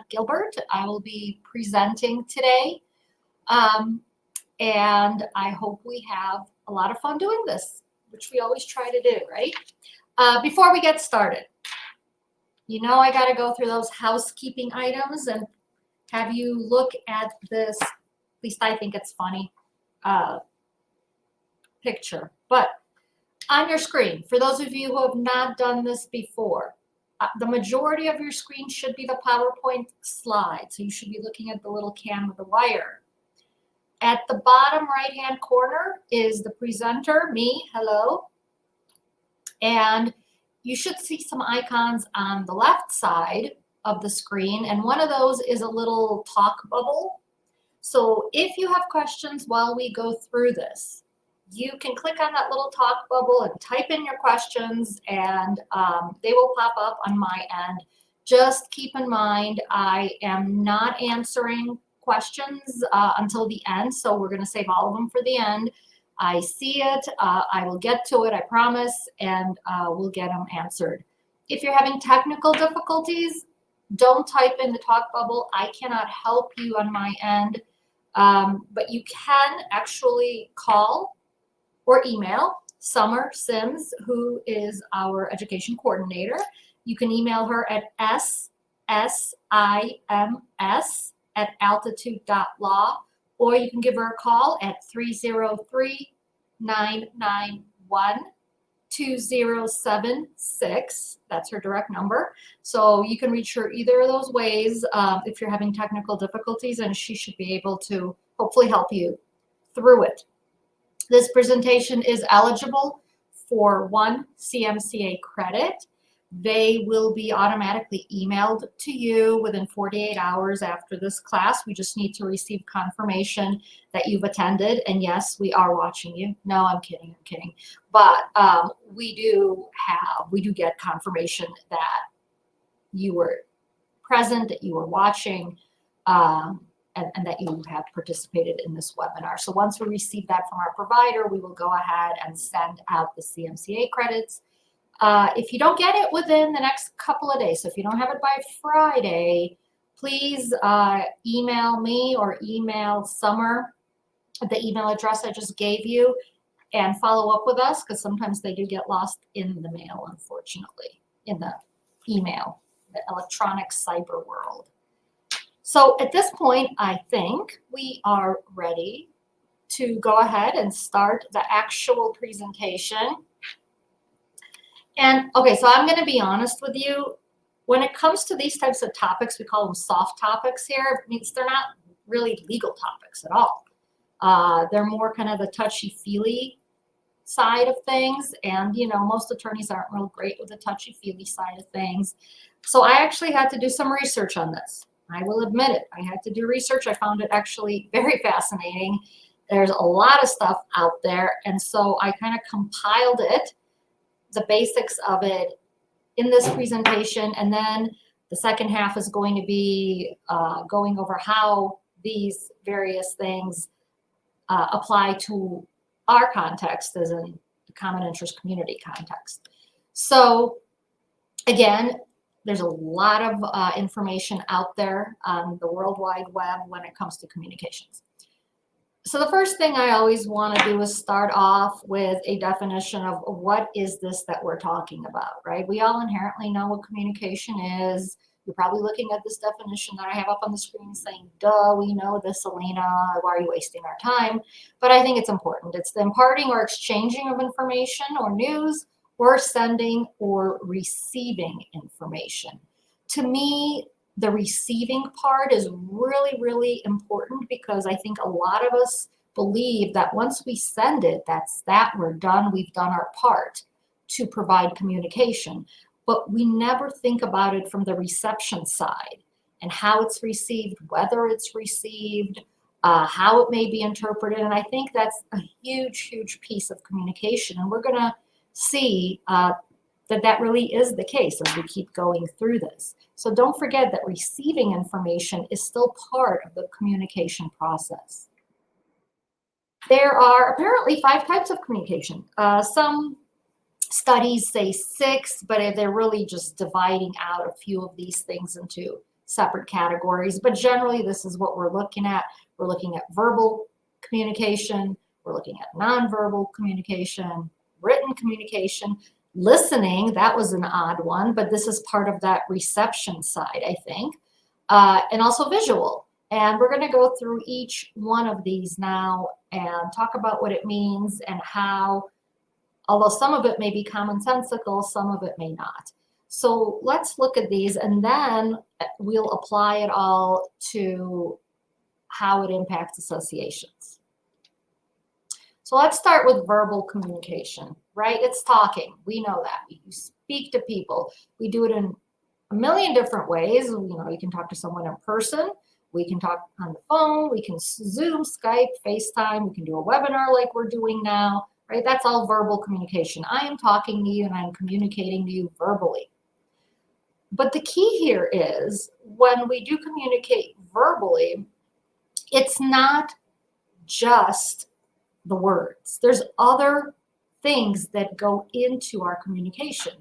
Gilbert. I will be presenting today, and I hope we have a lot of fun doing this, which we always try to do, right? Before we get started, you know I got to go through those housekeeping items and have you look at this, at least I think it's funny, picture. But on your screen, for those of you who have not done this before, the majority of your screen should be the PowerPoint slide. So you should be looking at the little can with the wire. At the bottom right-hand corner is the presenter, me, hello. And you should see some icons on the left side of the screen. And one of those is a little talk bubble. So if you have questions while we go through this, you can click on that little talk bubble and type in your questions, and they will pop up on my end. Just keep in mind, I am not answering questions until the end, so we're going to save all of them for the end. I see it, I will get to it, I promise, and we'll get them answered. If you're having technical difficulties, don't type in the talk bubble. I cannot help you on my end, but you can actually call or email Summer Sims, who is our education coordinator. You can email her at ssims@altitude.law, or you can give her a call at 303-991-2076. That's her direct number. So you can reach her either of those ways if you're having technical difficulties, and she should be able to hopefully help you through it. This presentation is eligible for 1 CMCA credit. They will be automatically emailed to you within 48 hours after this class. We just need to receive confirmation that you've attended. And yes, we are watching you. No, I'm kidding. But we do get confirmation that you were present, that you were watching, and that you have participated in this webinar. So once we receive that from our provider, we will go ahead and send out the CMCA credits. If you don't get it within the next couple of days, so if you don't have it by Friday, please email me or email Summer at the email address I just gave you and follow up with us, because sometimes they do get lost in the mail, unfortunately, in the email, the electronic cyber world. So at this point, I think we are ready to go ahead and start the actual presentation. And okay, so I'm going to be honest with you. When it comes to these types of topics, we call them soft topics here. It means they're not really legal topics at all. They're more kind of the touchy-feely side of things. And, you know, most attorneys aren't real great with the touchy-feely side of things. So I actually had to do some research on this. I will admit it. I had to do research. I found it actually very fascinating. There's a lot of stuff out there. And so I kind of compiled it, the basics of it, in this presentation. And then the second half is going to be going over how these various things apply to our context, as in the common interest community context. So again, there's a lot of information out there on the World Wide Web when it comes to communications. So the first thing I always want to do is start off with a definition of what is this that we're talking about, right? We all inherently know what communication is. You're probably looking at this definition that I have up on the screen saying, duh, we know this, Elena, why are you wasting our time? But I think it's important. It's the imparting or exchanging of information or news, or sending or receiving information. To me, the receiving part is really, really important, because I think a lot of us believe that once we send it, that's that, we're done, we've done our part to provide communication. But we never think about it from the reception side and how it's received, whether it's received, how it may be interpreted. And I think that's a huge, huge piece of communication. And we're going to see that really is the case as we keep going through this. So don't forget that receiving information is still part of the communication process. There are apparently 5 types of communication. Some studies say 6, but they're really just dividing out a few of these things into separate categories, but generally this is what we're looking at. We're looking at verbal communication, we're looking at nonverbal communication, written communication, listening, that was an odd one, but this is part of that reception side, I think, and also visual. And we're going to go through each one of these now and talk about what it means and how, although some of it may be commonsensical, some of it may not. So let's look at these and then we'll apply it all to how it impacts associations. So let's start with verbal communication, right? It's talking. We know that. You speak to people. We do it in a million different ways. You know, you can talk to someone in person. We can talk on the phone. We can Zoom, Skype, FaceTime. We can do a webinar like we're doing now, right? That's all verbal communication. I am talking to you and I'm communicating to you verbally. But the key here is when we do communicate verbally, it's not just the words. There's other things that go into our communication.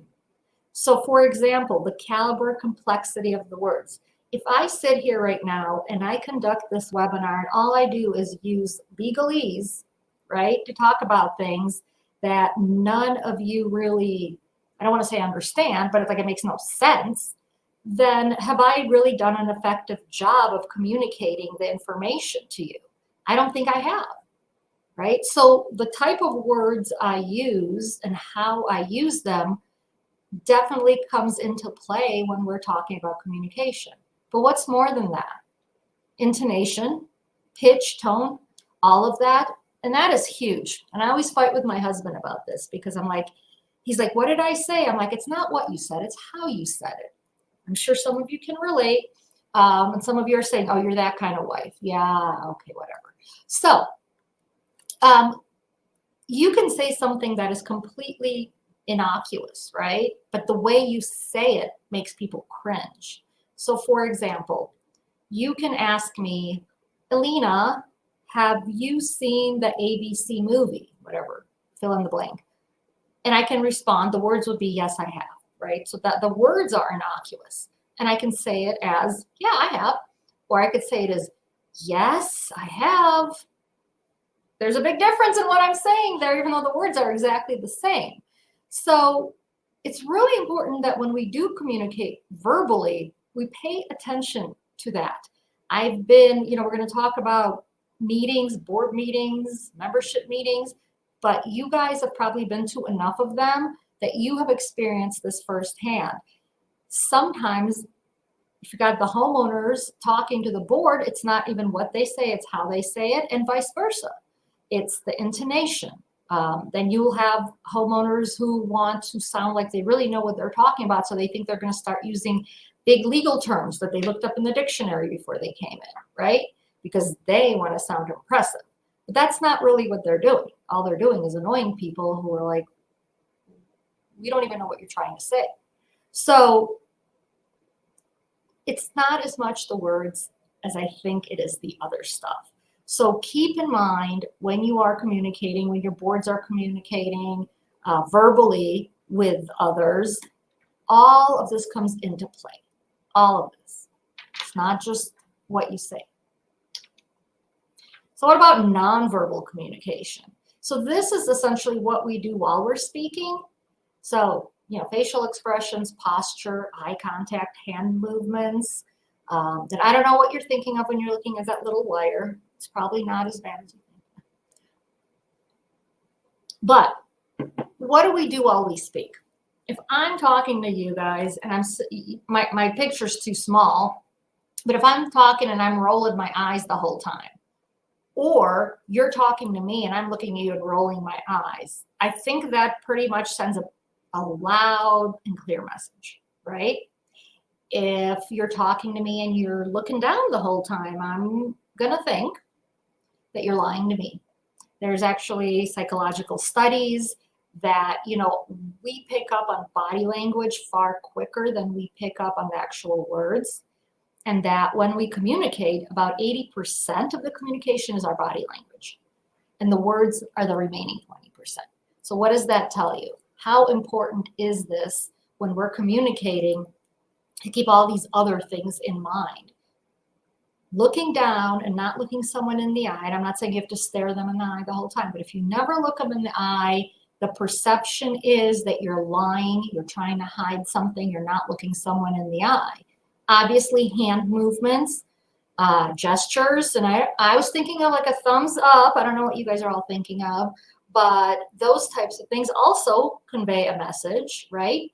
So for example, the caliber, complexity of the words. If I sit here right now and I conduct this webinar and all I do is use legalese, right, to talk about things that none of you really, I don't want to say understand, but it's like it makes no sense, then have I really done an effective job of communicating the information to you? I don't think I have, right? So the type of words I use and how I use them definitely comes into play when we're talking about communication. But what's more than that? Intonation, pitch, tone, all of that. And that is huge. And I always fight with my husband about this because I'm like, he's like, what did I say? I'm like, it's not what you said, it's how you said it. I'm sure some of you can relate. And some of you are saying, oh, you're that kind of wife. Yeah, okay, whatever. So you can say something that is completely innocuous, right? But the way you say it makes people cringe. So for example, you can ask me, Alina, have you seen the ABC movie? Whatever, fill in the blank. And I can respond, the words would be, yes, I have, right? So that the words are innocuous. And I can say it as, yeah, I have. Or I could say it as, yes, I have. There's a big difference in what I'm saying there, even though the words are exactly the same. So it's really important that when we do communicate verbally, we pay attention to that. I've been, you know, we're going to talk about meetings, board meetings, membership meetings, but you guys have probably been to enough of them that you have experienced this firsthand. Sometimes if you got the homeowners talking to the board, it's not even what they say, it's how they say it, and vice versa. It's the intonation. Then you'll have homeowners who want to sound like they really know what they're talking about, so they think they're going to start using big legal terms that they looked up in the dictionary before they came in, right? Because they want to sound impressive. But that's not really what they're doing. All they're doing is annoying people who are like, we don't even know what you're trying to say. So it's not as much the words as I think it is the other stuff. So keep in mind when you are communicating, when your boards are communicating verbally with others, all of this comes into play. All of this. It's not just what you say. So what about nonverbal communication? So this is essentially what we do while we're speaking. So, you know, facial expressions, posture, eye contact, hand movements. That I don't know what you're thinking of when you're looking at that little wire. It's probably not as bad as you think. But what do we do while we speak? If I'm talking to you guys and my picture's too small, but if I'm talking and I'm rolling my eyes the whole time, or you're talking to me and I'm looking at you and rolling my eyes, I think that pretty much sends a loud and clear message, right? If you're talking to me and you're looking down the whole time, I'm gonna think that you're lying to me. There's actually psychological studies that, you know, we pick up on body language far quicker than we pick up on the actual words. And that when we communicate, about 80% of the communication is our body language. And the words are the remaining 20%. So what does that tell you? How important is this when we're communicating to keep all these other things in mind. Looking down and not looking someone in the eye, and I'm not saying you have to stare them in the eye the whole time, but if you never look them in the eye, the perception is that you're lying, you're trying to hide something, you're not looking someone in the eye. Obviously, hand movements, gestures, and I was thinking of like a thumbs up. I don't know what you guys are all thinking of, but those types of things also convey a message, right?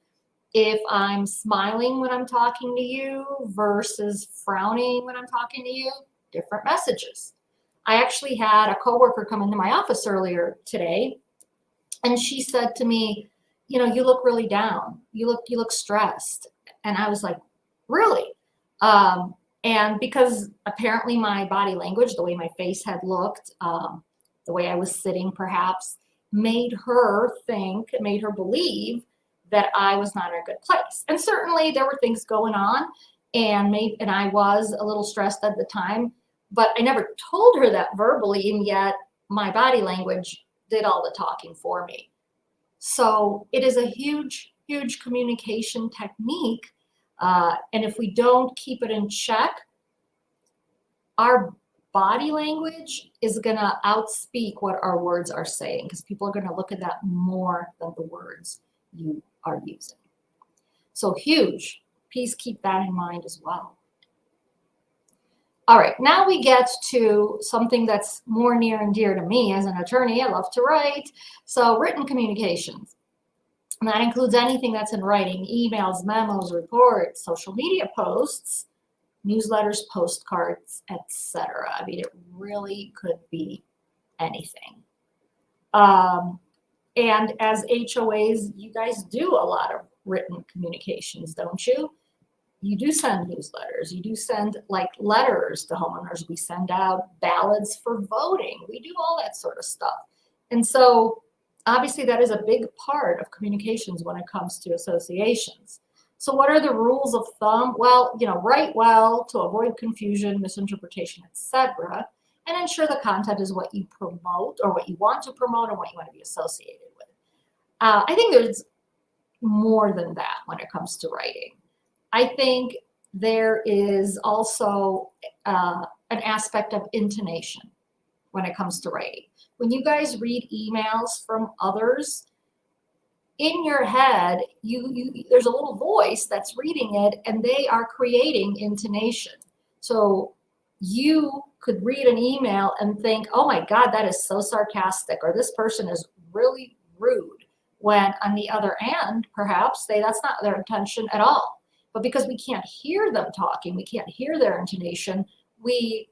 If I'm smiling when I'm talking to you versus frowning when I'm talking to you, different messages. I actually had a coworker come into my office earlier today, and she said to me, you know, you look really down. You look stressed. And I was like, really? And because apparently my body language, the way my face had looked, the way I was sitting perhaps, made her believe that I was not in a good place. And certainly there were things going on, and I was a little stressed at the time, but I never told her that verbally, and yet my body language did all the talking for me. So it is a huge, huge communication technique. And if we don't keep it in check, our body language is going to outspeak what our words are saying, because people are going to look at that more than the words you are using. So huge. Please keep that in mind as well. All right, now we get to something that's more near and dear to me as an attorney. I love to write. So written communications. And that includes anything that's in writing: emails, memos, reports, social media posts, newsletters, postcards, etc. I mean, it really could be anything. And as HOAs, you guys do a lot of written communications, don't you? You do send newsletters. You do send like letters to homeowners. We send out ballots for voting. We do all that sort of stuff. And so obviously that is a big part of communications when it comes to associations. So what are the rules of thumb? Well, you know, write well to avoid confusion, misinterpretation, etc., and ensure the content is what you promote or what you want to promote and what you want to be associated with. I think there's more than that when it comes to writing. I think there is also an aspect of intonation when it comes to writing. When you guys read emails from others, in your head, there's a little voice that's reading it, and they are creating intonation. So you could read an email and think, oh my God, that is so sarcastic, or this person is really rude, when on the other end, perhaps that's not their intention at all. But because we can't hear them talking, we can't hear their intonation, we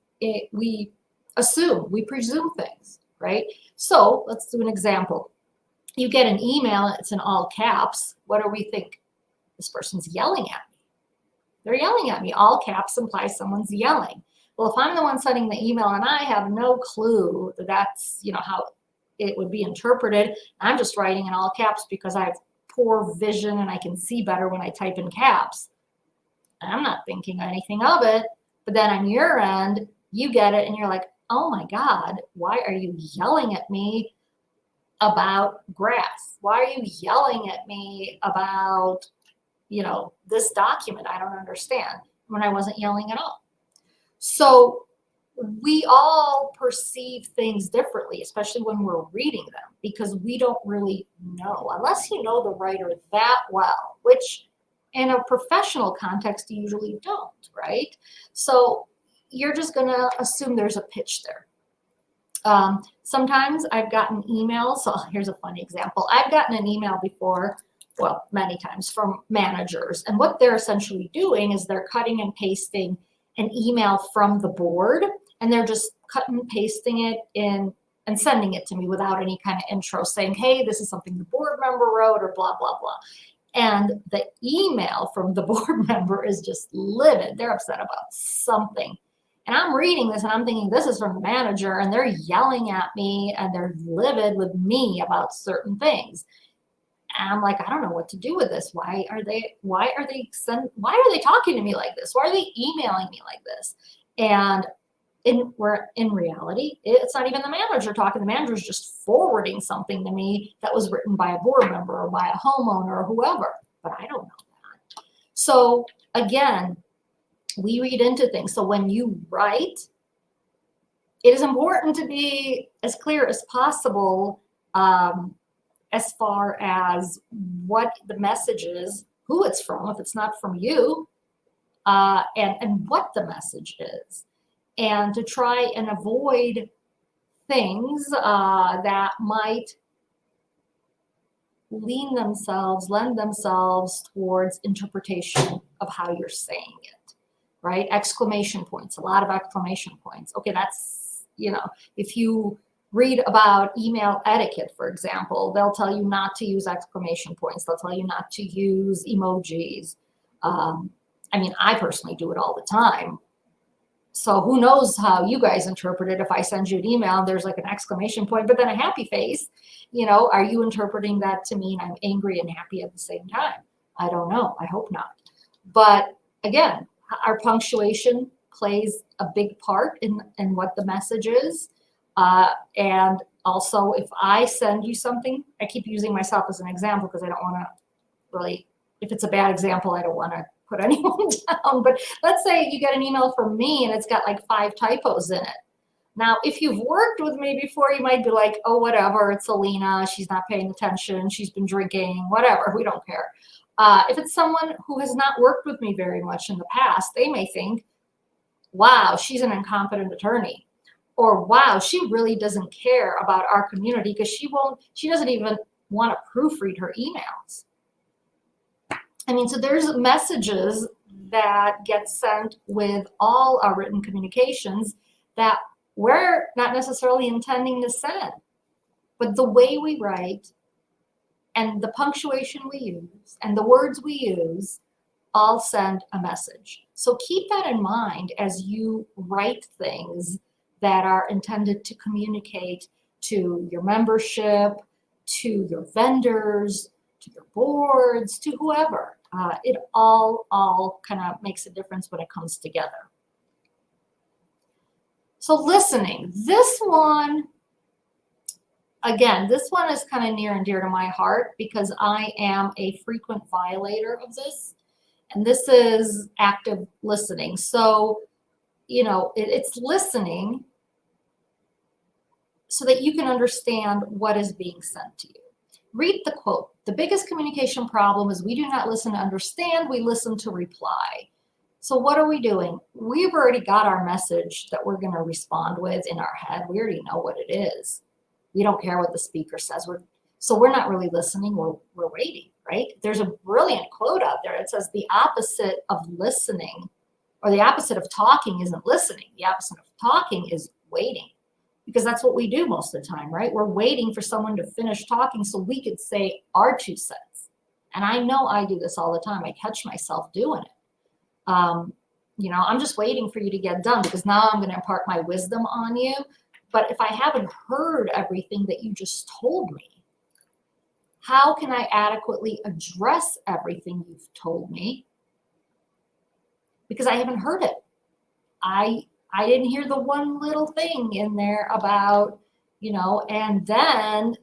assume, we presume things, right? So let's do an example. You get an email, it's in all caps. What do we think? This person's yelling at me. They're yelling at me. All caps implies someone's yelling. Well, if I'm the one sending the email and I have no clue that that's, you know, how it would be interpreted, I'm just writing in all caps because I have poor vision and I can see better when I type in caps. I'm not thinking anything of it. But then on your end, you get it and you're like, oh my God, why are you yelling at me about grass? Why are you yelling at me about, you know, this document? I don't understand, when I wasn't yelling at all. So we all perceive things differently, especially when we're reading them, because we don't really know, unless you know the writer that well, which in a professional context, you usually don't, right? So you're just going to assume there's a pitch there. Sometimes I've gotten emails. So here's a funny example. I've gotten an email before, well, many times, from managers. And what they're essentially doing is they're cutting and pasting an email from the board, and they're just cutting and pasting it in and sending it to me without any kind of intro saying, hey, this is something the board member wrote, or blah, blah, blah. And the email from the board member is just livid. They're upset about something. And I'm reading this and I'm thinking, this is from the manager, and they're yelling at me and they're livid with me about certain things. And I'm like, I don't know what to do with this. Why are they talking to me like this? Why are they emailing me like this? And in reality, it's not even the manager talking. The manager is just forwarding something to me that was written by a board member or by a homeowner or whoever, but I don't know that. So again, we read into things. So when you write, it is important to be as clear as possible as far as what the message is, who it's from, if it's not from you, and what the message is. And to try and avoid things that might lend themselves towards interpretation of how you're saying it, right? Exclamation points, a lot of exclamation points. Okay, that's, if you read about email etiquette, for example, they'll tell you not to use exclamation points. They'll tell you not to use emojis. I personally do it all the time. So who knows how you guys interpret it. If I send you an email and there's like an exclamation point, but then a happy face, are you interpreting that to mean I'm angry and happy at the same time? I don't know. I hope not. But again, our punctuation plays a big part in what the message is. And also, if I send you something, I keep using myself as an example because I don't want to really, if it's a bad example, I don't want to put anyone down. But let's say you get an email from me and it's got like 5 typos in it. Now, if you've worked with me before, you might be like, oh, whatever, it's Alina, she's not paying attention, she's been drinking, whatever, we don't care. If it's someone who has not worked with me very much in the past, they may think, wow, she's an incompetent attorney. Or wow, she really doesn't care about our community because she doesn't even want to proofread her emails. So there's messages that get sent with all our written communications that we're not necessarily intending to send. But the way we write and the punctuation we use and the words we use all send a message. So keep that in mind as you write things that are intended to communicate to your membership, to your vendors, to your boards, to whoever. It all kind of makes a difference when it comes together. So listening, this one is kind of near and dear to my heart because I am a frequent violator of this. And this is active listening. So, it's listening so that you can understand what is being sent to you. Read the quote. The biggest communication problem is we do not listen to understand, we listen to reply. So what are we doing? We've already got our message that we're going to respond with in our head. We already know what it is. We don't care what the speaker says. So we're not really listening, we're waiting, right? There's a brilliant quote out there. It says the opposite of listening or the opposite of talking isn't listening. The opposite of talking is waiting. Because that's what we do most of the time, right? We're waiting for someone to finish talking so we could say our 2 cents. And I know I do this all the time. I catch myself doing it. I'm just waiting for you to get done because now I'm going to impart my wisdom on you. But if I haven't heard everything that you just told me, how can I adequately address everything you've told me? Because I haven't heard it. I didn't hear the one little thing in there about, and then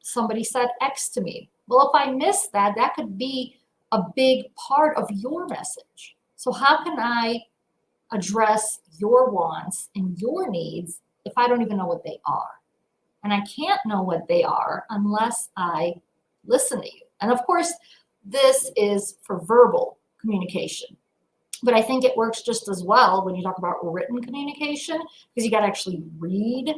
somebody said X to me. Well, if I missed that, that could be a big part of your message. So how can I address your wants and your needs if I don't even know what they are? And I can't know what they are unless I listen to you. And of course, this is for verbal communication. But I think it works just as well when you talk about written communication because you got to actually read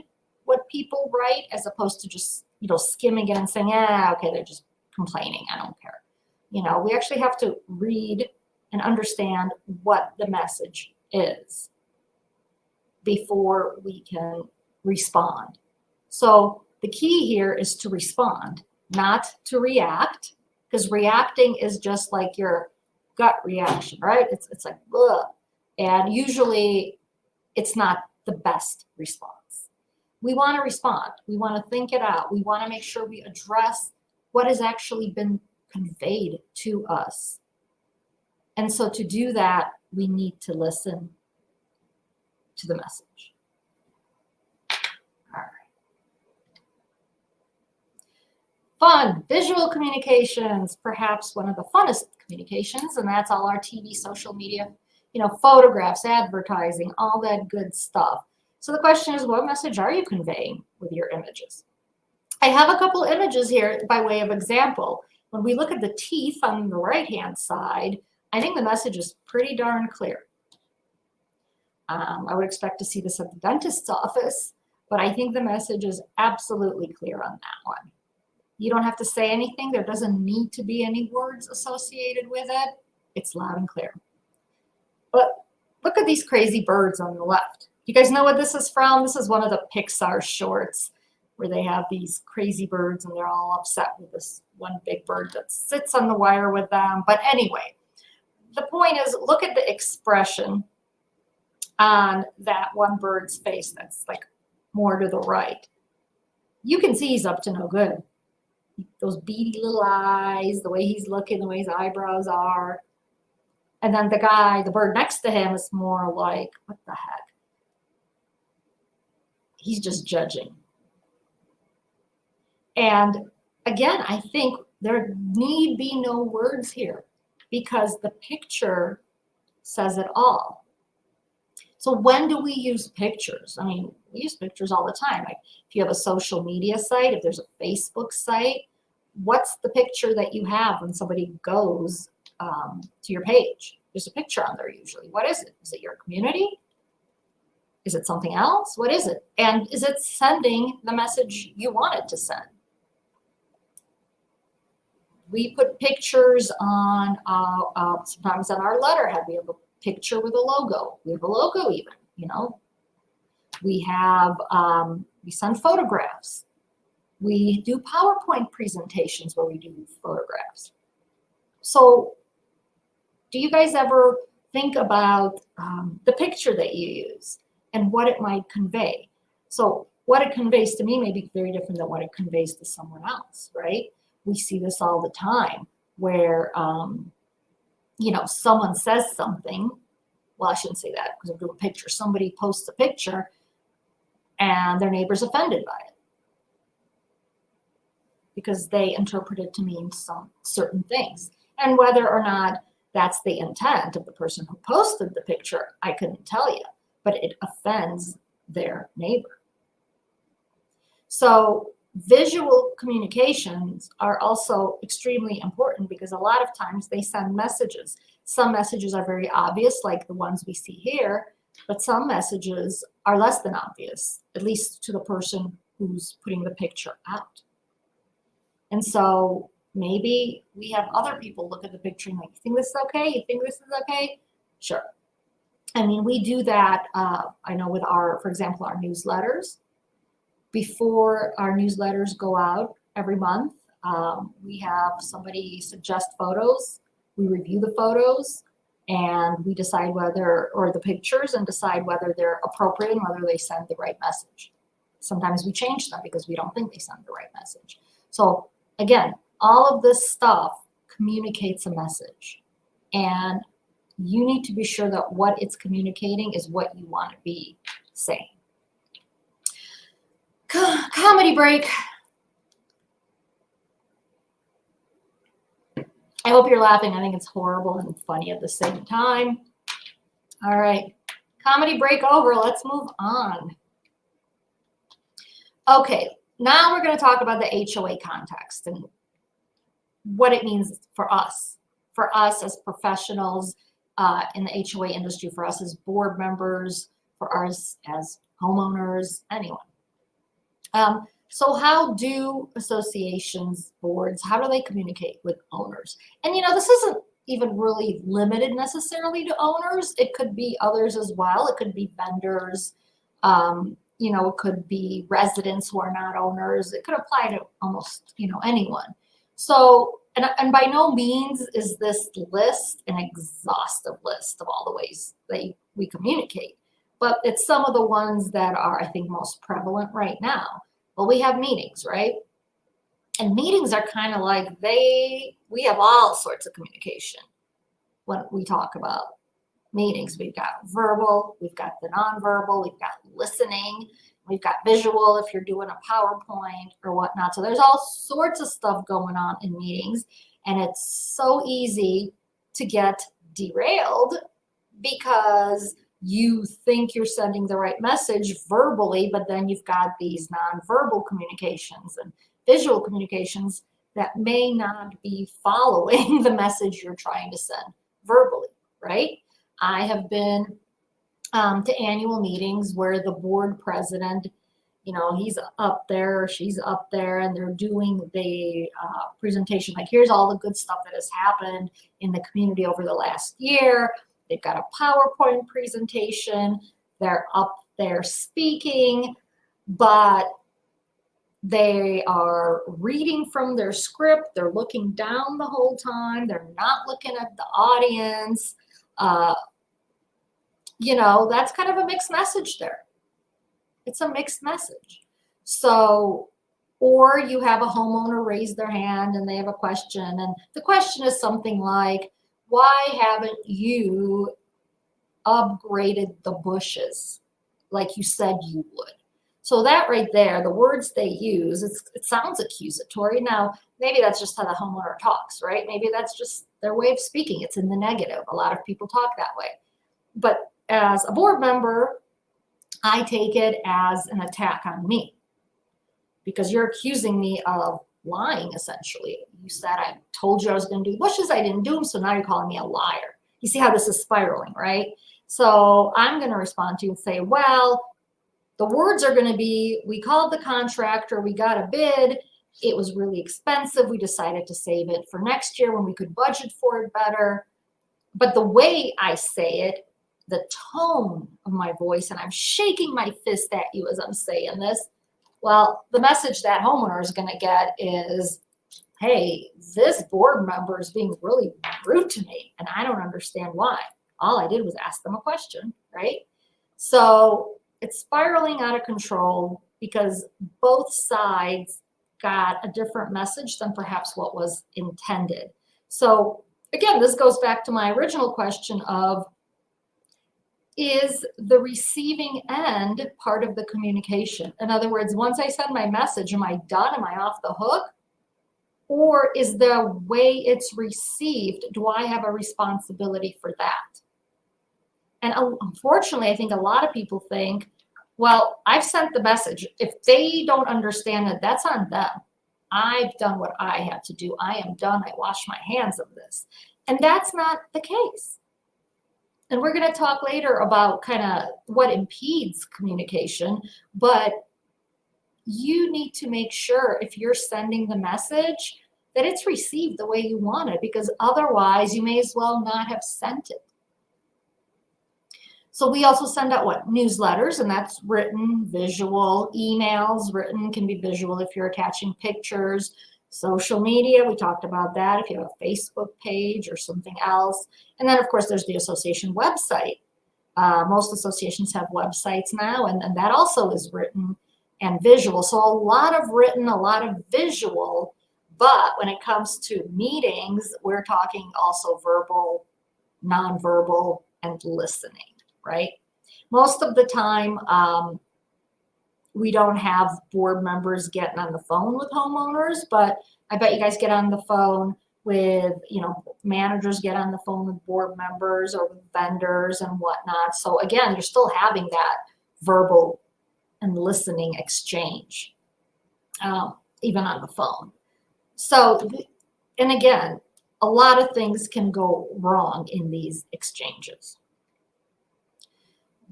what people write as opposed to just, skimming it and saying, okay, they're just complaining. I don't care. We actually have to read and understand what the message is before we can respond. So the key here is to respond, not to react, because reacting is just like your gut reaction, right? It's like, ugh. And usually it's not the best response. We want to respond. We want to think it out. We want to make sure we address what has actually been conveyed to us. And so to do that, we need to listen to the message. All right. Fun, visual communications, perhaps one of the funnest communications, and that's all our TV, social media, photographs, advertising, all that good stuff. So the question is, what message are you conveying with your images? I have a couple images here by way of example. When we look at the teeth on the right-hand side, I think the message is pretty darn clear. I would expect to see this at the dentist's office, but I think the message is absolutely clear on that one. You don't have to say anything. There doesn't need to be any words associated with it. It's loud and clear. But look at these crazy birds on the left. You guys know what this is from? This is one of the Pixar shorts where they have these crazy birds and they're all upset with this one big bird that sits on the wire with them. But anyway, the point is, look at the expression on that one bird's face that's like more to the right. You can see he's up to no good. Those beady little eyes, the way he's looking, the way his eyebrows are. And then the bird next to him is more like, what the heck? He's just judging. And again, I think there need be no words here because the picture says it all. So when do we use pictures? I mean, we use pictures all the time. Like if you have a social media site, if there's a Facebook site, what's the picture that you have when somebody goes to your page? There's a picture on there usually. What is it? Is it your community? Is it something else? What is it? And is it sending the message you want it to send? We put pictures on, sometimes on our letterhead. We have a picture with a logo. We have a logo even, We have, we send photographs. We do PowerPoint presentations where we do photographs. So do you guys ever think about the picture that you use and what it might convey? So what it conveys to me may be very different than what it conveys to someone else, right? We see this all the time where, someone says something. Well, I shouldn't say that because of a picture. Somebody posts a picture and their neighbor's offended by it because they interpret it to mean some certain things. And whether or not that's the intent of the person who posted the picture, I couldn't tell you, but it offends their neighbor. So visual communications are also extremely important because a lot of times they send messages. Some messages are very obvious, like the ones we see here, but some messages are less than obvious, at least to the person who's putting the picture out. And so maybe we have other people look at the picture and like, you think this is okay? You think this is okay? Sure. I mean, we do that, I know with for example, our newsletters. Before our newsletters go out every month, we have somebody suggest photos. We review the photos and we decide or the pictures and decide whether they're appropriate and whether they send the right message. Sometimes we change them because we don't think they send the right message. So again, all of this stuff communicates a message. And you need to be sure that what it's communicating is what you want to be saying. Comedy break. I hope you're laughing. I think it's horrible and funny at the same time. All right. Comedy break over. Let's move on. Okay. Now we're going to talk about the HOA context and what it means for us as professionals in the HOA industry, for us as board members, for us as homeowners, anyone. So how do associations, boards, how do they communicate with owners? And, this isn't even really limited necessarily to owners. It could be others as well. It could be vendors. It could be residents who are not owners. It could apply to almost, anyone. So, and by no means is this list an exhaustive list of all the ways that we communicate, but it's some of the ones that are, I think, most prevalent right now. Well, we have meetings, right? And meetings are kind of like we have all sorts of communication when we talk about meetings. We've got verbal, we've got the nonverbal, we've got listening, we've got visual if you're doing a PowerPoint or whatnot. So there's all sorts of stuff going on in meetings, and it's so easy to get derailed because you think you're sending the right message verbally, but then you've got these nonverbal communications and visual communications that may not be following the message you're trying to send verbally, right? I have been to annual meetings where the board president, he's up there or she's up there, and they're doing the presentation, like, here's all the good stuff that has happened in the community over the last year. They've got a PowerPoint presentation. They're up there speaking, but they are reading from their script. They're looking down the whole time. They're not looking at the audience. That's kind of a mixed message there. It's a mixed message. So, or you have a homeowner raise their hand and they have a question, and the question is something like, why haven't you upgraded the bushes like you said you would? So that right there, the words they use, it sounds accusatory. Now, maybe that's just how the homeowner talks, right? Maybe that's just their way of speaking. It's in the negative. A lot of people talk that way. But as a board member, I take it as an attack on me, because you're accusing me of lying, essentially. You said I told you I was going to do bushes, I didn't do them, so now you're calling me a liar. You see how this is spiraling, right? So I'm going to respond to you and say, well, the words are going to be, we called the contractor, we got a bid, it was really expensive, we decided to save it for next year when we could budget for it better. But the way I say it, the tone of my voice, and I'm shaking my fist at you as I'm saying this, well, the message that homeowner is going to get is, hey, this board member is being really rude to me, and I don't understand why. All I did was ask them a question, right? So it's spiraling out of control because both sides got a different message than perhaps what was intended. So again, this goes back to my original question of, is the receiving end part of the communication? In other words, once I send my message, am I done? Am I off the hook? Or is the way it's received, do I have a responsibility for that? And unfortunately, I think a lot of people think, well, I've sent the message. If they don't understand it, that's on them. I've done what I had to do. I am done. I wash my hands of this. And that's not the case. And we're going to talk later about kind of what impedes communication, but you need to make sure if you're sending the message that it's received the way you want it, because otherwise you may as well not have sent it. So we also send out what? Newsletters, and that's written, visual. Emails, written, can be visual if you're attaching pictures. Social media, we talked about that, if you have a Facebook page or something else. And then, of course, there's the association website. Most associations have websites now, and that also is written and visual. So a lot of written, a lot of visual, but when it comes to meetings, we're talking also verbal, nonverbal, and listening, right? Most of the time, we don't have board members getting on the phone with homeowners, but I bet you guys get on the phone with, managers get on the phone with board members or with vendors and whatnot. So again, you're still having that verbal and listening exchange, even on the phone. So, and again, a lot of things can go wrong in these exchanges.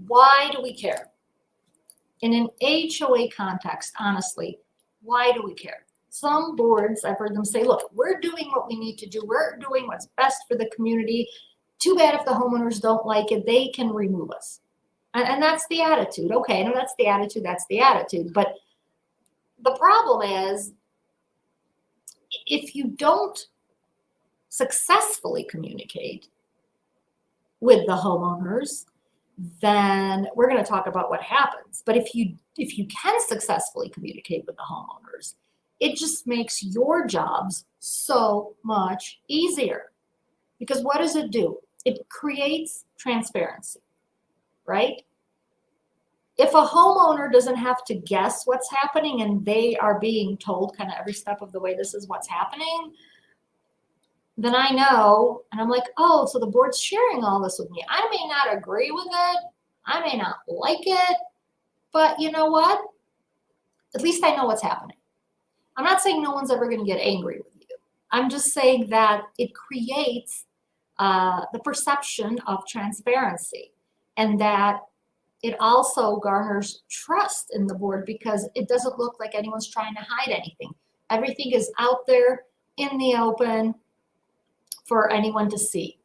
Why do we care? In an HOA context, honestly, why do we care? Some boards, I've heard them say, look, we're doing what we need to do. We're doing what's best for the community. Too bad if the homeowners don't like it, they can remove us. And that's the attitude. Okay, no, that's the attitude, that's the attitude. But the problem is, if you don't successfully communicate with the homeowners, then we're going to talk about what happens. But if you can successfully communicate with the homeowners, it just makes your jobs so much easier. Because what does it do? It creates transparency, right? If a homeowner doesn't have to guess what's happening and they are being told kind of every step of the way, this is what's happening, then I know, and I'm like, oh, so the board's sharing all this with me. I may not agree with it. I may not like it, but you know what? At least I know what's happening. I'm not saying no one's ever going to get angry with you. I'm just saying that it creates the perception of transparency, and that it also garners trust in the board because it doesn't look like anyone's trying to hide anything. Everything is out there in the open for anyone to see.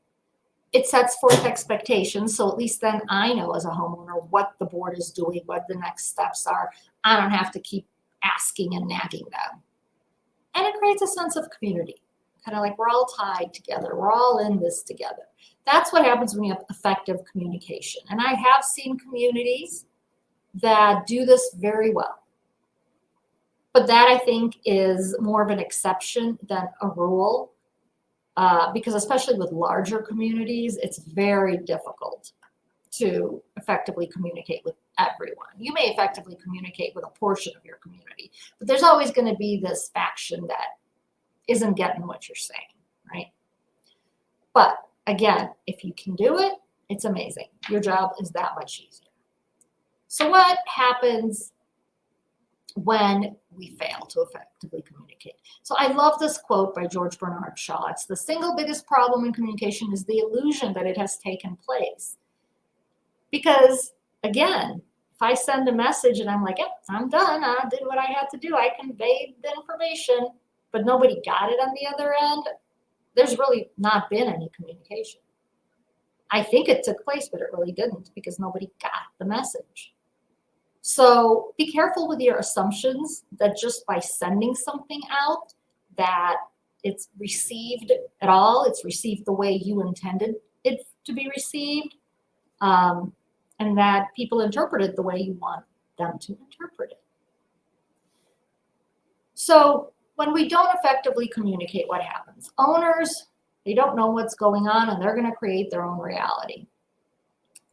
It sets forth expectations, so at least then I know as a homeowner what the board is doing, what the next steps are. I don't have to keep asking and nagging them. And it creates a sense of community, kind of like we're all tied together. We're all in this together. That's what happens when you have effective communication. And I have seen communities that do this very well. But that, I think, is more of an exception than a rule. Because especially with larger communities, it's very difficult to effectively communicate with everyone. You may effectively communicate with a portion of your community, but there's always going to be this faction that isn't getting what you're saying, right? But again, if you can do it, it's amazing. Your job is that much easier. So what happens when we fail to effectively communicate? So I love this quote by George Bernard Shaw. It's the single biggest problem in communication is the illusion that it has taken place. Because again, if I send a message and I'm like, yep, I'm done, I did what I had to do, I conveyed the information, but nobody got it on the other end, there's really not been any communication. I think it took place, but it really didn't because nobody got the message. So be careful with your assumptions that just by sending something out that it's received at all, it's received the way you intended it to be received, and that people interpret it the way you want them to interpret it. So when we don't effectively communicate, what happens? Owners, they don't know what's going on and they're going to create their own reality.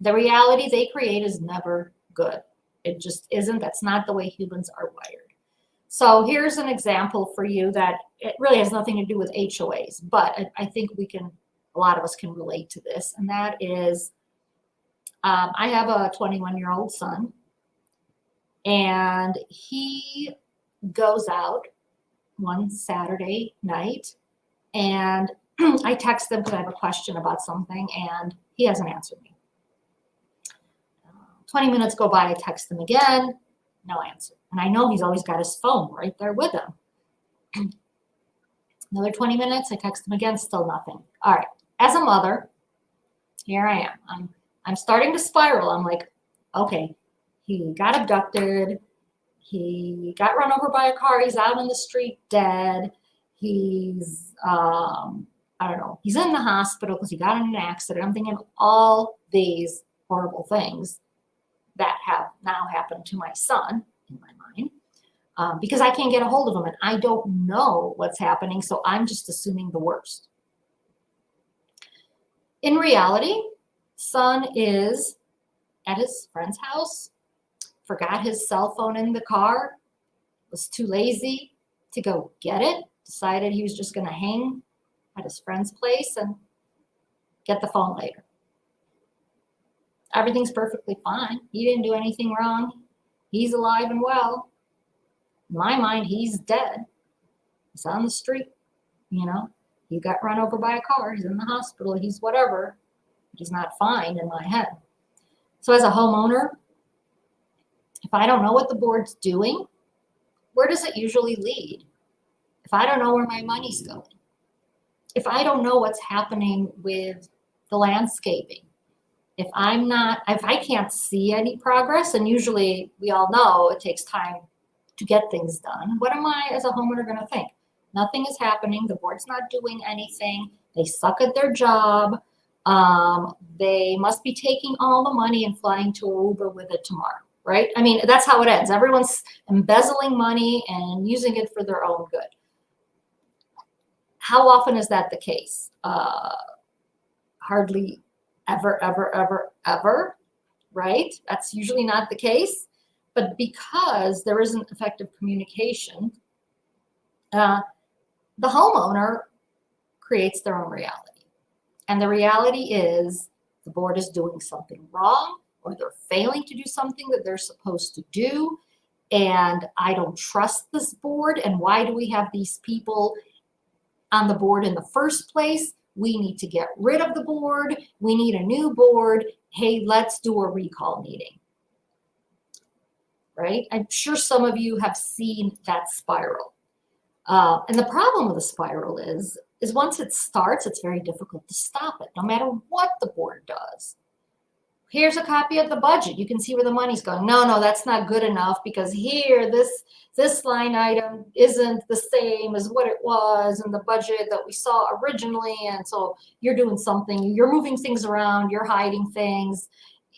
The reality they create is never good. It just isn't. That's not the way humans are wired. So here's an example for you that it really has nothing to do with HOAs, but I think a lot of us can relate to this. And that is, I have a 21-year-old son, and he goes out one Saturday night, and I text him because I have a question about something, and he hasn't answered me. 20 minutes go by, I text him again, no answer. And I know he's always got his phone right there with him. Another 20 minutes, I text him again, still nothing. All right, as a mother, here I am. I'm starting to spiral. I'm like, okay, he got abducted. He got run over by a car. He's out on the street dead. He's, I don't know, he's in the hospital because he got in an accident. I'm thinking all these horrible things that have now happened to my son in my mind, because I can't get a hold of him and I don't know what's happening. So I'm just assuming the worst. In reality, son is at his friend's house, forgot his cell phone in the car, was too lazy to go get it, decided he was just going to hang at his friend's place and get the phone later. Everything's perfectly fine. He didn't do anything wrong. He's alive and well. In my mind, he's dead. He's on the street, you know. He got run over by a car. He's in the hospital. He's whatever. He's not fine in my head. So as a homeowner, if I don't know what the board's doing, where does it usually lead? If I don't know where my money's going, if I don't know what's happening with the landscaping, if I can't see any progress, and usually we all know it takes time to get things done, what am I as a homeowner going to think? Nothing is happening. The board's not doing anything. They suck at their job. They must be taking all the money and flying to Aruba with it tomorrow, right? I mean, that's how it ends. Everyone's embezzling money and using it for their own good. How often is that the case? Hardly ever, ever, ever, ever, right? That's usually not the case. But because there isn't effective communication, the homeowner creates their own reality. And the reality is the board is doing something wrong, or they're failing to do something that they're supposed to do. And I don't trust this board. And why do we have these people on the board in the first place? We need to get rid of the board. We need a new board. Hey, let's do a recall meeting. Right? I'm sure some of you have seen that spiral. And the problem with the spiral is once it starts, it's very difficult to stop it, no matter what the board does. Here's a copy of the budget. You can see where the money's going. No, that's not good enough because here, this line item isn't the same as what it was in the budget that we saw originally. And so you're doing something, you're moving things around, you're hiding things,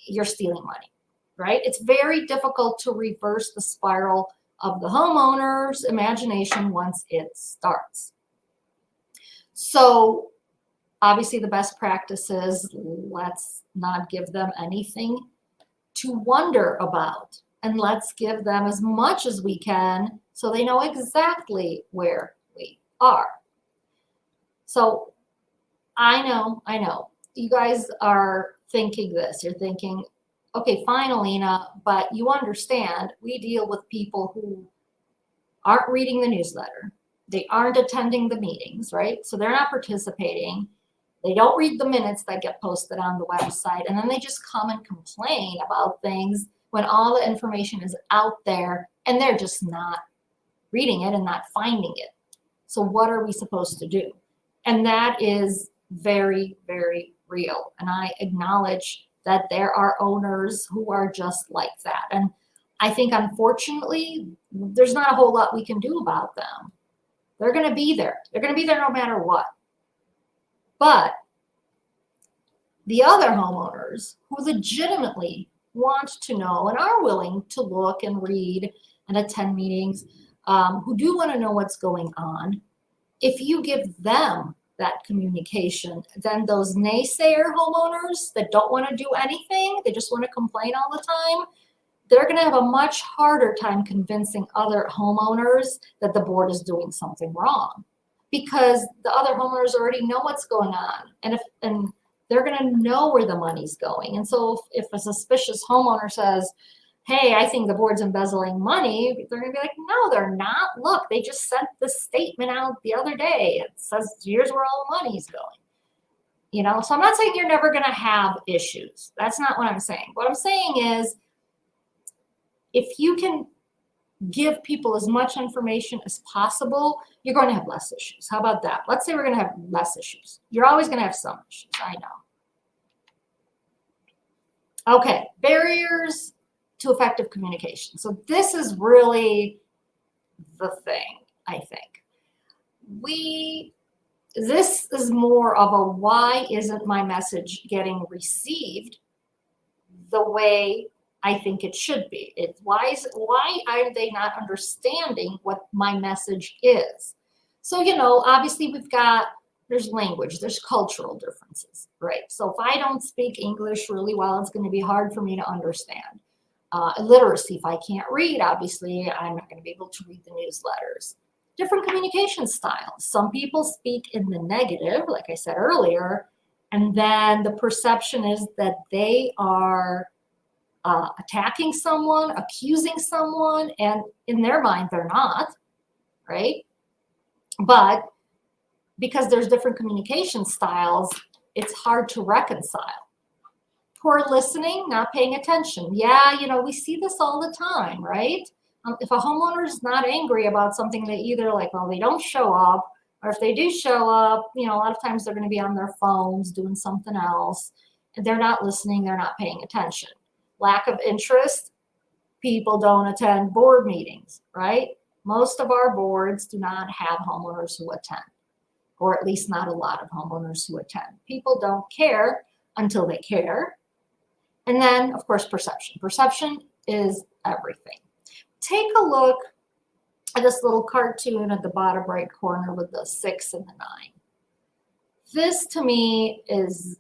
you're stealing money, right? It's very difficult to reverse the spiral of the homeowner's imagination once it starts. So obviously the best practice is let's not give them anything to wonder about, and let's give them as much as we can so they know exactly where we are. So I know, you guys are thinking this. You're thinking, okay, fine, Alina, but you understand we deal with people who aren't reading the newsletter. They aren't attending the meetings, right? So they're not participating. They don't read the minutes that get posted on the website. And then they just come and complain about things when all the information is out there and they're just not reading it and not finding it. So what are we supposed to do? And that is very, very real. And I acknowledge that there are owners who are just like that. And I think, unfortunately, there's not a whole lot we can do about them. They're going to be there. They're going to be there no matter what. But the other homeowners who legitimately want to know and are willing to look and read and attend meetings, who do want to know what's going on, if you give them that communication, then those naysayer homeowners that don't want to do anything, they just want to complain all the time, they're going to have a much harder time convincing other homeowners that the board is doing something wrong, because the other homeowners already know what's going on, and they're going to know where the money's going. And so if a suspicious homeowner says, hey, I think the board's embezzling money, they're going to be like, no, they're not. Look, they just sent this statement out the other day. It says, here's where all the money's going. You know, so I'm not saying you're never going to have issues. That's not what I'm saying. What I'm saying is, if you can give people as much information as possible, you're going to have less issues. How about that? Let's say we're going to have less issues. You're always going to have some issues, I know. Okay, barriers to effective communication. So this is really the thing, I think. This is more of a why isn't my message getting received the way I think it should be. It's why are they not understanding what my message is? So, you know, obviously there's language, there's cultural differences, right? So if I don't speak English really well, it's going to be hard for me to understand. Illiteracy, if I can't read, obviously, I'm not going to be able to read the newsletters. Different communication styles. Some people speak in the negative, like I said earlier, and then the perception is that they are attacking someone, accusing someone, and in their mind, they're not, right? But because there's different communication styles, it's hard to reconcile. Poor listening, not paying attention. Yeah, you know, we see this all the time, right? If a homeowner is not angry about something, they either they don't show up, or if they do show up, you know, a lot of times they're going to be on their phones doing something else, and they're not listening, they're not paying attention. Lack of interest, people don't attend board meetings, right? Most of our boards do not have homeowners who attend, or at least not a lot of homeowners who attend. People don't care until they care. And then, of course, perception. Perception is everything. Take a look at this little cartoon at the bottom right corner with the 6 and the 9. This to me is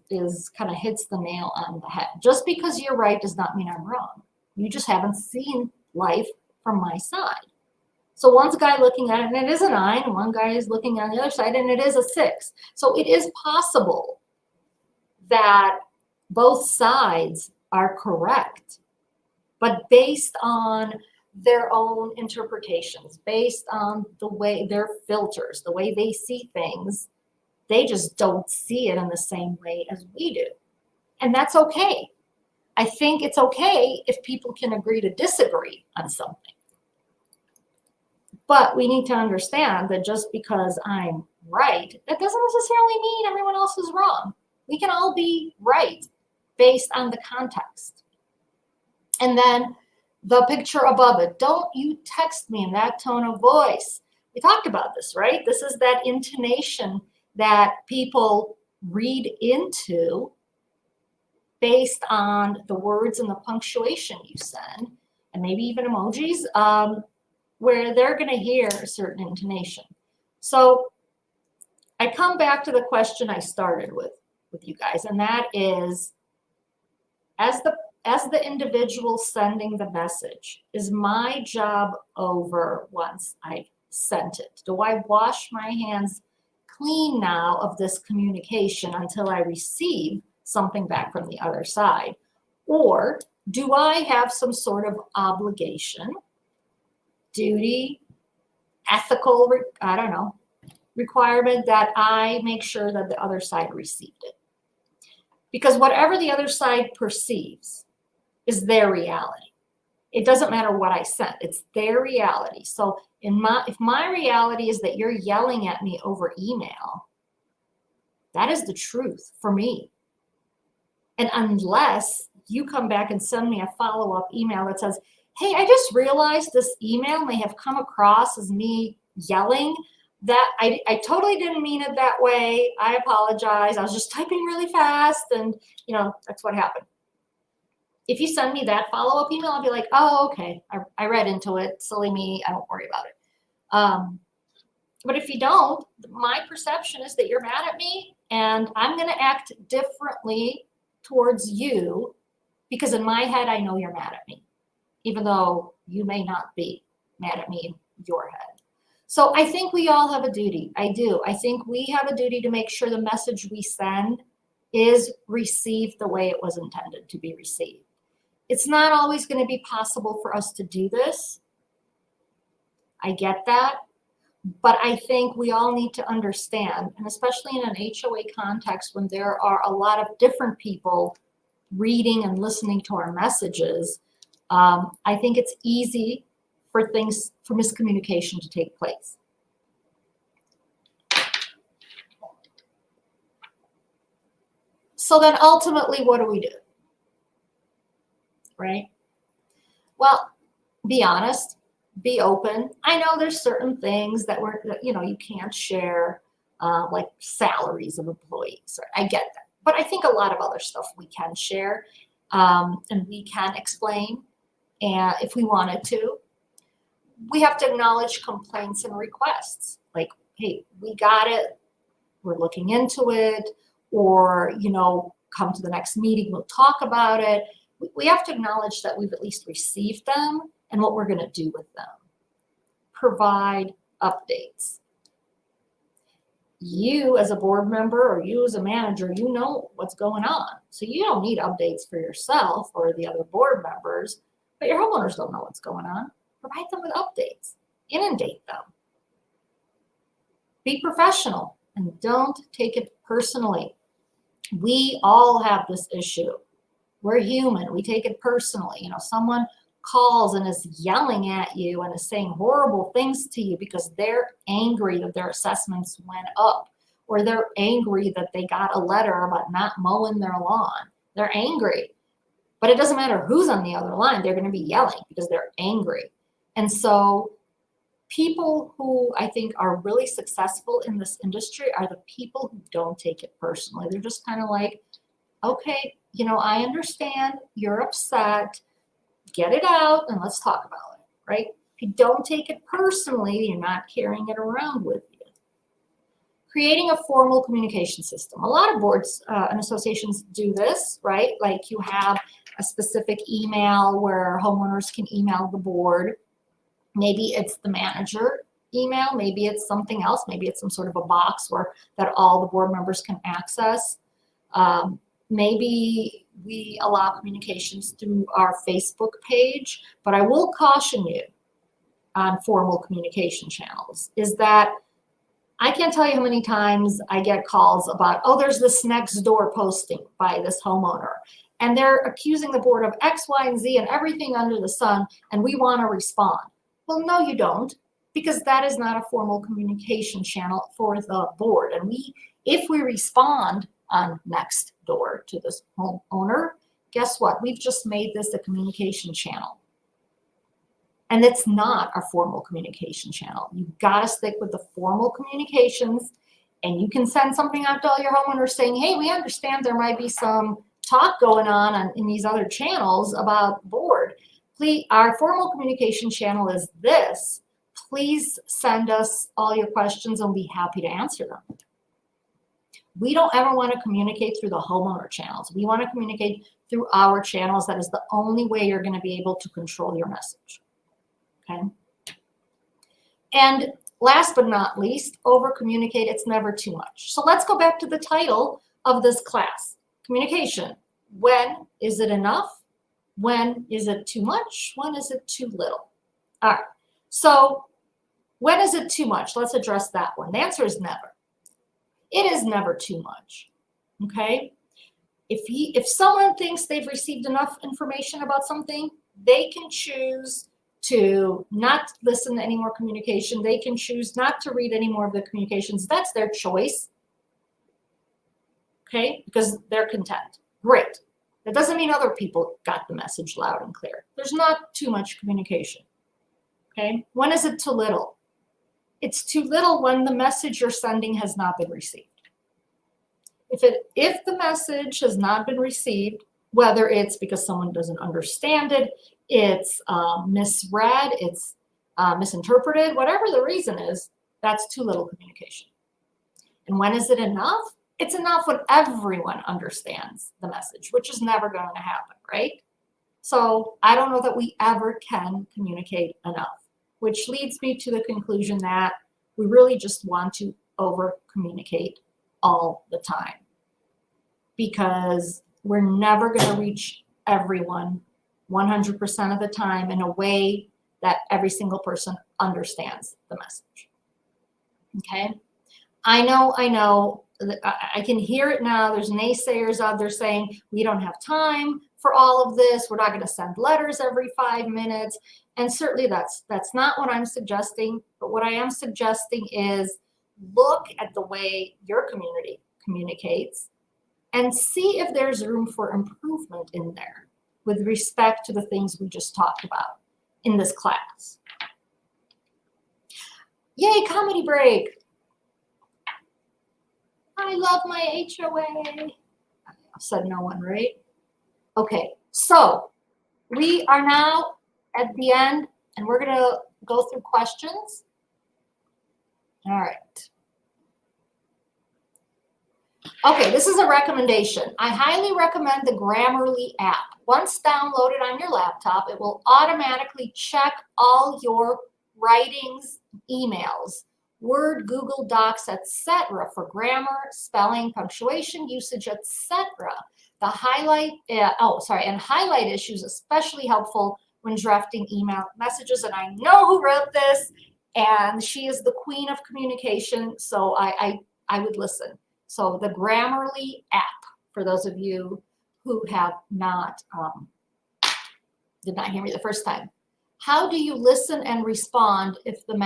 kind of hits the nail on the head. Just because you're right does not mean I'm wrong. You just haven't seen life from my side. So one's guy looking at it and it is a 9, and one guy is looking on the other side and it is a 6. So it is possible that both sides are correct, but based on their own interpretations, based on the way their filters, the way they see things, they just don't see it in the same way as we do. And that's okay. I think it's okay if people can agree to disagree on something. But we need to understand that just because I'm right, that doesn't necessarily mean everyone else is wrong. We can all be right based on the context. And then the picture above it, don't you text me in that tone of voice. We talked about this, right? This is that intonation that people read into based on the words and the punctuation you send, and maybe even emojis, where they're going to hear a certain intonation. So I come back to the question I started with you guys, and that is, as the individual sending the message, is my job over once I've sent it? Do I wash my hands clean now of this communication until I receive something back from the other side? Or do I have some sort of obligation, duty, ethical, I don't know, requirement that I make sure that the other side received it? Because whatever the other side perceives is their reality. It doesn't matter what I sent, it's their reality. So if my reality is that you're yelling at me over email, that is the truth for me. And unless you come back and send me a follow-up email that says, hey, I just realized this email may have come across as me yelling, that I totally didn't mean it that way. I apologize. I was just typing really fast, and that's what happened. If you send me that follow-up email, I'll be like, oh, okay, I read into it. Silly me. I don't worry about it. But if you don't, my perception is that you're mad at me, and I'm going to act differently towards you because in my head, I know you're mad at me, even though you may not be mad at me in your head. So I think we all have a duty. I do. I think we have a duty to make sure the message we send is received the way it was intended to be received. It's not always going to be possible for us to do this. I get that. But I think we all need to understand, and especially in an HOA context when there are a lot of different people reading and listening to our messages, I think it's easy for miscommunication to take place. So then ultimately, what do? Right? Well, be honest, be open. I know there's certain things that you can't share, like salaries of employees. Right? I get that. But I think a lot of other stuff we can share, and we can explain, and if we wanted to. We have to acknowledge complaints and requests. Like, hey, we got it. We're looking into it. Or, come to the next meeting. We'll talk about it. We have to acknowledge that we've at least received them and what we're going to do with them. Provide updates. You as a board member or you as a manager, you know what's going on. So you don't need updates for yourself or the other board members, but your homeowners don't know what's going on. Provide them with updates. Inundate them. Be professional and don't take it personally. We all have this issue. We're human. We take it personally. Someone calls and is yelling at you and is saying horrible things to you because they're angry that their assessments went up, or they're angry that they got a letter about not mowing their lawn. They're angry. But it doesn't matter who's on the other line. They're going to be yelling because they're angry. And so people who I think are really successful in this industry are the people who don't take it personally. They're just kind of like, okay, I understand you're upset. Get it out and let's talk about it, right? If you don't take it personally, you're not carrying it around with you. Creating a formal communication system. A lot of boards and associations do this, right? Like you have a specific email where homeowners can email the board. Maybe it's the manager email, maybe it's something else, maybe it's some sort of a box where that all the board members can access. Maybe we allow communications through our Facebook page, but I will caution you on formal communication channels is that I can't tell you how many times I get calls about, oh, there's this next door posting by this homeowner, and they're accusing the board of X, Y, and Z and everything under the sun, and we want to respond. Well, no, you don't, because that is not a formal communication channel for the board. And if we respond on next door to this homeowner, guess what? We've just made this a communication channel. And it's not a formal communication channel. You've got to stick with the formal communications, and you can send something out to all your homeowners saying, hey, we understand there might be some talk going on in these other channels about board. Please, our formal communication channel is this. Please send us all your questions and we'll be happy to answer them. We don't ever want to communicate through the homeowner channels. We want to communicate through our channels. That is the only way you're going to be able to control your message. Okay. And last but not least, over communicate, it's never too much. So let's go back to the title of this class, communication. When is it enough? When is it too much? When is it too little? All right. So when is it too much? Let's address that one. The answer is never. It is never too much. Okay. If someone thinks they've received enough information about something, they can choose to not listen to any more communication. They can choose not to read any more of the communications. That's their choice. Okay, because they're content. Great. That doesn't mean other people got the message loud and clear. There's not too much communication. Okay, when is it too little? It's too little when the message you're sending has not been received. If the message has not been received, whether it's because someone doesn't understand it, it's misread, it's misinterpreted, whatever the reason is, that's too little communication. And when is it enough? It's enough when everyone understands the message, which is never going to happen, right? So I don't know that we ever can communicate enough, which leads me to the conclusion that we really just want to over communicate all the time, because we're never going to reach everyone 100% of the time in a way that every single person understands the message. Okay. I know, I can hear it now. There's naysayers out there saying we don't have time for all of this. We're not going to send letters every 5 minutes. And certainly that's not what I'm suggesting. But what I am suggesting is look at the way your community communicates and see if there's room for improvement in there with respect to the things we just talked about in this class. Yay, comedy break. I love my HOA. I said no one, right? Okay, so we are now at the end and we're going to go through questions. All right. Okay, this is a recommendation. I highly recommend the Grammarly app. Once downloaded on your laptop, it will automatically check all your writings, emails, Word, Google Docs, etc. for grammar, spelling, punctuation, usage, etc. The highlight, and highlight issues especially helpful when drafting email messages. And I know who wrote this, and she is the queen of communication, so I would listen. So the Grammarly app, for those of you who have not, did not hear me the first time. How do you listen and respond if the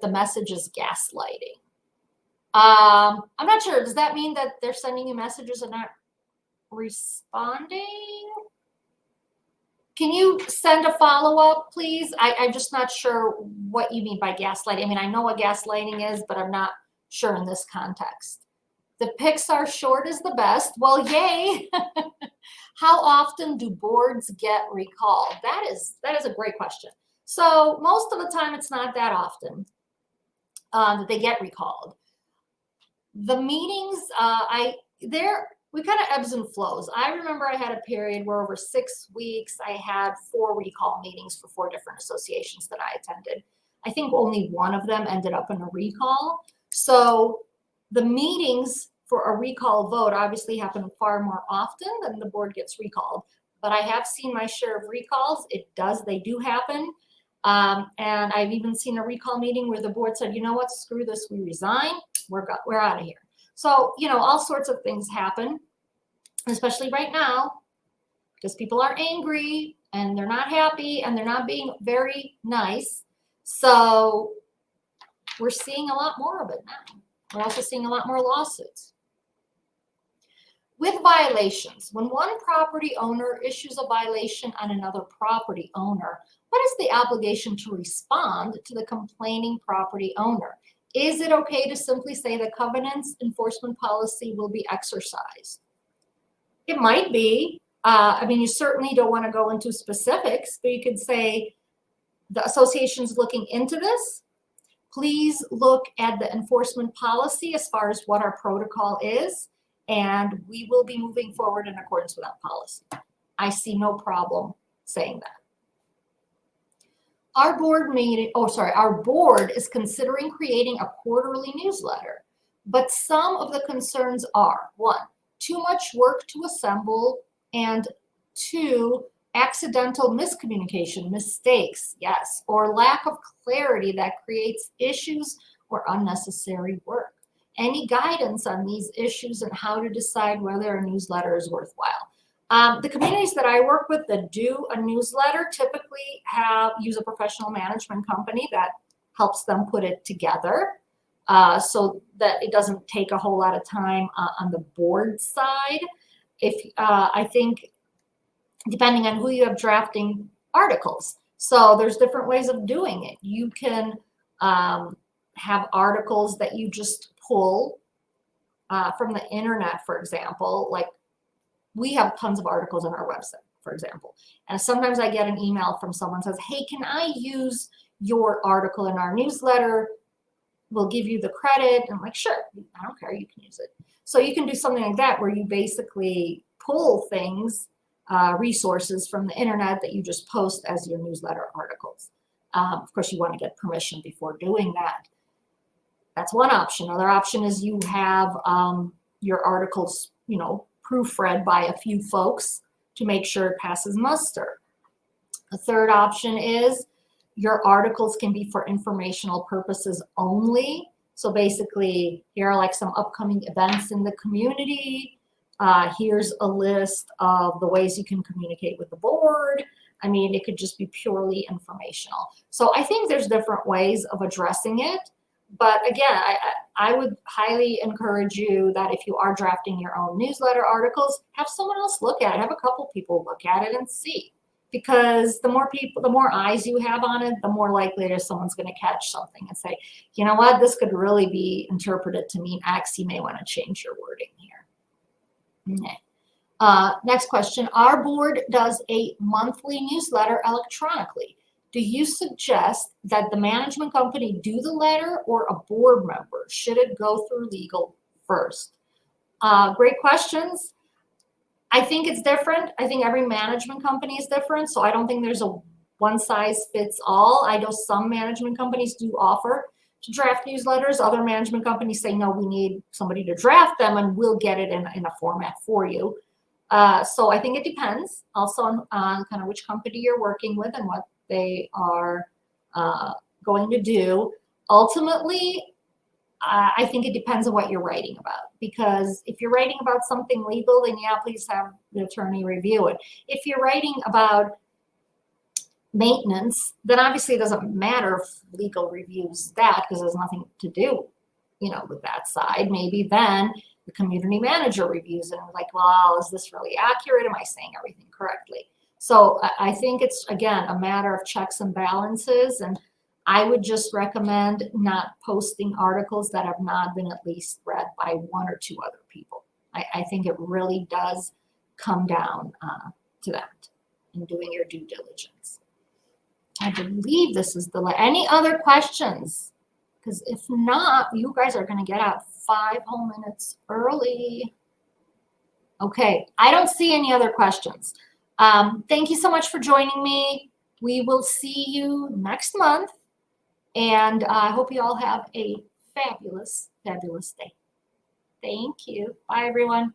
message is gaslighting? I'm not sure. Does that mean that they're sending you messages and not responding? Can you send a follow-up, please? I'm just not sure what you mean by gaslighting. I mean, I know what gaslighting is, but I'm not sure in this context. The Pixar short is the best. Well, yay. How often do boards get recalled? That is a great question. So most of the time, it's not that often that they get recalled. The meetings, we kind of ebbs and flows. I remember I had a period where over 6 weeks, I had 4 recall meetings for 4 different associations that I attended. I think only one of them ended up in a recall. So the meetings for a recall vote obviously happen far more often than the board gets recalled. But I have seen my share of recalls. They do happen. And I've even seen a recall meeting where the board said, you know what, screw this, we resign, we're out of here. So, all sorts of things happen, especially right now, because people are angry and they're not happy and they're not being very nice. So we're seeing a lot more of it now. We're also seeing a lot more lawsuits. With violations, when one property owner issues a violation on another property owner, what is the obligation to respond to the complaining property owner? Is it okay to simply say the covenants enforcement policy will be exercised? It might be. You certainly don't want to go into specifics, but you could say the association's looking into this. Please look at the enforcement policy as far as what our protocol is, and we will be moving forward in accordance with that policy. I see no problem saying that. Our board is considering creating a quarterly newsletter, but some of the concerns are: 1, too much work to assemble, and 2, accidental miscommunication, mistakes, yes, or lack of clarity that creates issues or unnecessary work. Any guidance on these issues and how to decide whether a newsletter is worthwhile? The communities that I work with that do a newsletter typically use a professional management company that helps them put it together, so that it doesn't take a whole lot of time on the board side. I think depending on who you have drafting articles, so there's different ways of doing it. You can have articles that you just pull from the internet, for example. Like, we have tons of articles on our website, for example. And sometimes I get an email from someone who says, hey, can I use your article in our newsletter? We'll give you the credit. And I'm like, sure, I don't care, you can use it. So you can do something like that where you basically pull things, resources from the internet that you just post as your newsletter articles. Of course, you want to get permission before doing that. That's one option. Another option is you have your articles, proofread by a few folks to make sure it passes muster. A third option is your articles can be for informational purposes only. So basically, here are like some upcoming events in the community. Here's a list of the ways you can communicate with the board. It could just be purely informational. So I think there's different ways of addressing it. But again, I would highly encourage you that if you are drafting your own newsletter articles, have someone else look at it. Have a couple people look at it and see. Because the more eyes you have on it, the more likely it is someone's going to catch something and say, you know what, this could really be interpreted to mean X. You may want to change your wording here. Okay. Next question. Our board does a monthly newsletter electronically. Do you suggest that the management company do the letter or a board member? Should it go through legal first? Great questions. I think it's different. I think every management company is different. So I don't think there's a one size fits all. I know some management companies do offer to draft newsletters. Other management companies say, no, we need somebody to draft them and we'll get it in a format for you. So I think it depends also on kind of which company you're working with and what they are going to do. Ultimately, I think it depends on what you're writing about, because if you're writing about something legal, then yeah, please have the attorney review it. If you're writing about maintenance, then obviously it doesn't matter if legal reviews that, because there's nothing to do, with that side. Maybe then the community manager reviews it and like, well, is this really accurate? Am I saying everything correctly? So I think it's, again, a matter of checks and balances. And I would just recommend not posting articles that have not been at least read by 1 or 2 other people. I think it really does come down to that and doing your due diligence. I believe this is any other questions, Because if not, you guys are going to get out 5 whole minutes early. Okay, I don't see any other questions. Thank you so much for joining me. We will see you next month. And I hope you all have a fabulous, fabulous day. Thank you. Bye, everyone.